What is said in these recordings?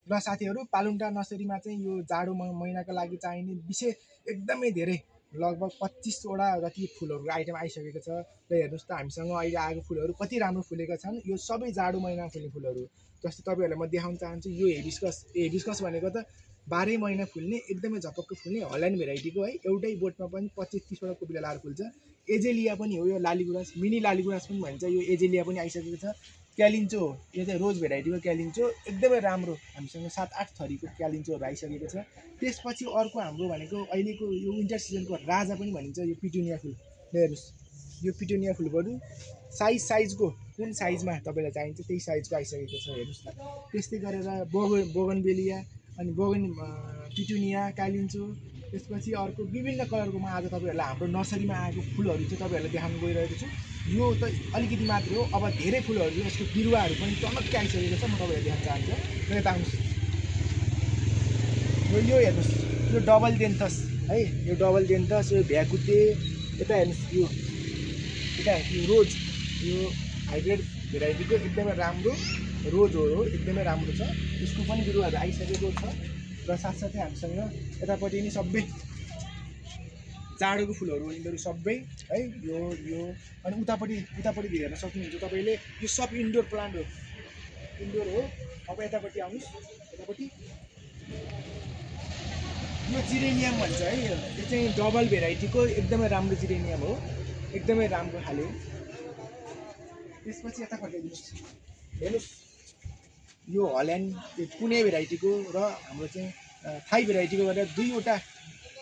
र साथीहरू पालुङटा नर्सरीमा चाहिँ यो जाडो महिनाको लागि चाहिने विशेष एकदमै धेरै लगभग 25 वटा जति फुलहरूको आइटम आइसकेको छ। र हेर्नुहोस् त हामीसँग अहिले आएको फुलहरू कति राम्रो फुलेका छन्। यो सबै जाडो महिनामा फुल्ने फुलहरू। जस्तै तपाईँहरूलाई म देखाउन चाहन्छु यो हेबिस्कस भनेको त 12 महिना फुल्ने एकदमै झपक्क फुल्ने हल्यान्ड भेराइटीको है। एउटै बोटमा पनि 25-30 वटा कोपिला लाएर फुल्छ। एजेलिया पनि हो यो लालीगुराँस, मिनी लालीगुराँस पनि भन्छ। यो एजेलिया पनि आइसकेको छ। क्यालिन्चो यो चाहिँ रोज भेराइटीको क्यालिन्चो एकदमै राम्रो। हामीसँग 7-8 थरीको क्यालिन्चोहरू आइसकेको छ। त्यसपछि अर्को हाम्रो भनेको अहिलेको यो विन्टर सिजनको राजा पनि भनिन्छ यो पिटुनिया फुल। हेर्नुहोस् यो पिटुनिया फुलहरू साइजको कुन साइजमा तपाईँलाई चाहिन्छ त्यही साइजको आइसकेको छ। हेर्नुहोस् त। त्यस्तै गरेर बोगनवेलिया अनि पिटुनिया क्यालिन्चो। त्यसपछि अर्को विभिन्न कलरको म आज तपाईँहरूलाई हाम्रो नर्सरीमा आएको फुलहरू चाहिँ तपाईँहरूलाई देखाउन गइरहेको छु। यो त अलिकति मात्र हो। अब धेरै फुलहरू यसको बिरुवाहरू पनि टनक्कै आइसकेको छ। म तपाईँहरूलाई देखाउन चाहन्छु। र यता आउनुहोस् यो हेर्नुहोस् यो डबल डेन्थस है। यो डबल डेन्थस यो भ्याकुते। यता हेर्नुहोस् यता रोज यो हाइब्रिड भेराइटीको एकदमै राम्रो रोज हो। एकदमै राम्रो छ। यसको पनि बिरुवाहरू आइसकेको छ। र साथसाथै हामीसँग यतापट्टि नि सबै जाडोको फुलहरू हो यिनीहरू सबै है। यो अनि उतापट्टि हेर्न सक्नुहुन्छ तपाईँले यो सब इन्डोर प्लान्ट हो। इन्डोर हो। अब यतापट्टि आउनुहोस्। यतापट्टि यो जिरेनियम भन्छ है। यो चाहिँ डबल भेराइटीको एकदमै राम्रो जिरेनियम हो। एकदमै राम्रो खाले। त्यसपछि यता फर्काइदिनुहोस्। हेर्नुहोस् यो हल्यान्ड पुणे भेराइटीको र हाम्रो चाहिँ थाई भेराइटीको गरेर 2वटा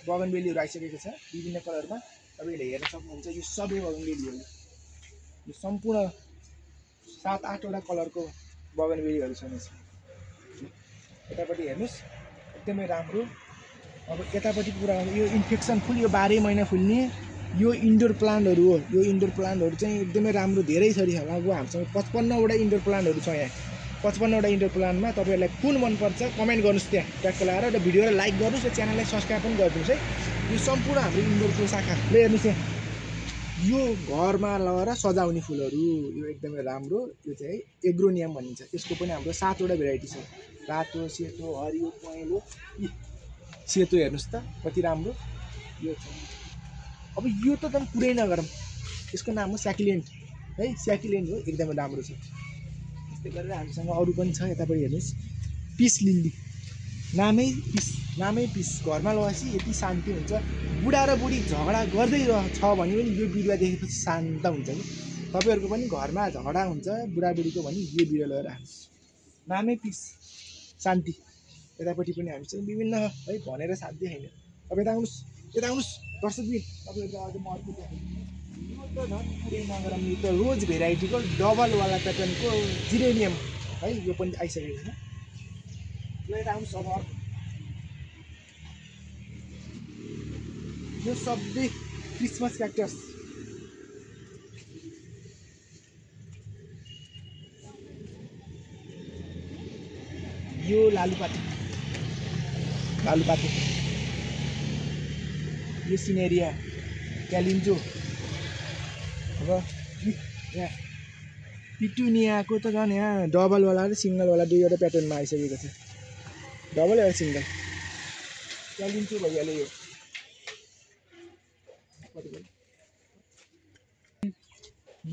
बगनबेलीहरू आइसकेको छ विभिन्न कलरमा। तपाईँले हेर्न सक्नुहुन्छ यो सबै बगनबेली हो। यो सम्पूर्ण 7-8 वटा कलरको बगनबेलीहरू छन् यसमा। यतापट्टि हेर्नुहोस् एकदमै राम्रो। अब यतापट्टि कुरा यो इन्फेक्सन फुल यो 12 महिना फुल्ने यो इन्डोर प्लान्टहरू हो। यो इन्डोर प्लान्टहरू चाहिँ एकदमै राम्रो धेरै छ। अब हामीसँग 55 वटा इन्डोर प्लान्टहरू छ यहाँ। 55 वटा इन्डोर प्लान्टमा तपाईँहरूलाई कुन मनपर्छ कमेन्ट गर्नुहोस् त्यहाँ ट्याक्क लगाएर। र भिडियोलाई लाइक गर्नुहोस् र च्यानललाई सब्सक्राइब पनि गरिदिनुहोस् है। यो सम्पूर्ण हाम्रो इन्डोरको शाखा। ल हेर्नुहोस् यहाँ यो घरमा लगाएर सजाउने फुलहरू यो एकदमै राम्रो। यो चाहिँ एग्रोनियम भनिन्छ। यसको पनि हाम्रो 7 वटा भेराइटी छ। रातो, सेतो, हरियो, पहेँलो, सेतो। हेर्नुहोस् त कति राम्रो यो छ। अब यो त एकदम पुरै नगरौँ। यसको नाम हो स्याकुलेन्ट है। स्याकुलेन्ट हो एकदमै राम्रो छ। त्यस्तै गरेर हामीसँग अरू पनि छ। यतापट्टि हेर्नुहोस् पिस लिली। नामै पिस। घरमा लगाएपछि यति शान्ति हुन्छ। बुढा र बुढी झगडा गर्दै छ भने पनि यो बिरुवा देखेपछि शान्त हुन्छ कि। तपाईँहरूको पनि घरमा झगडा हुन्छ बुढाबुढीको भने यो बिरुवा लगेर राख्नुहोस्। नामै पिस शान्ति। यतापट्टि पनि हामीसँग विभिन्न है भनेर शान्ति छैन। अब यता आउनुहोस् दर्शकबिन तपाईँहरूको अझ म अर्को देखाउँछु। यो त झन् पुरै नगरौँ। यो त रोज भेराइटीको डबलवाला प्याटर्नको जिरेनियम है। यो पनि आइसकेको छ। यो यता आउनुहोस्। अब अर्को यो सबै क्रिसमस क्याक्टस। यो लालुपाते यो सिनेरिया क्यालिन्चो। अब यहाँ पिटुनियाको त झन् यहाँ डबलवाला र सिङ्गलवाला 2वटा प्याटर्नमा आइसकेको छ। डबल या सिङ्गल क्यालिन्चो भइहाल्यो।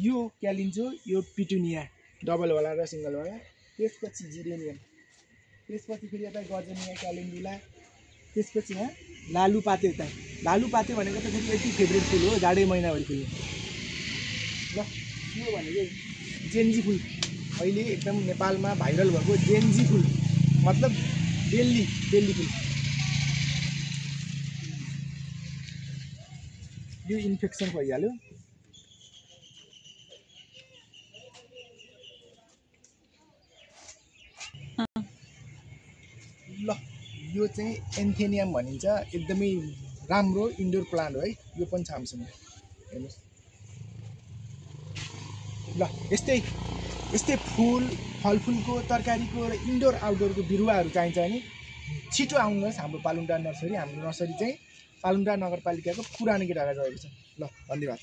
यो क्यालिन्चो यो पिटुनिया डबलवाला र सिङ्गलवाला। त्यसपछि जिरेनियम। त्यसपछि फेरि यता गजनिया क्यालेन्डुला। त्यसपछि यहाँ लालुपाते। यता लालुपाते भनेको त फेरि यति फेभरेट फुल हो जाडै महिनाभरि फुल्ने। ल यो भनेको जेन्जी फुल। अहिले एकदम नेपालमा भाइरल भएको जेन्जी फुल मतलब बेल्ली फुल। यो इन्फेक्सन भइहाल्यो। ल यो चाहिँ एन्थेनियम भनिन्छ। एकदमै राम्रो इन्डोर प्लान्ट हो है। यो पनि छ हामीसँग। हेर्नुहोस् ल यस्तै फलफुलको तरकारीको र इन्डोर आउटडोरको बिरुवाहरू चाहिन्छ भने छिटो आउनुहोस् हाम्रो पालुङटार नर्सरी। हाम्रो नर्सरी चाहिँ पालुङटार नगरपालिकाको पुरानो गेटामा रहेको छ। ल धन्यवाद।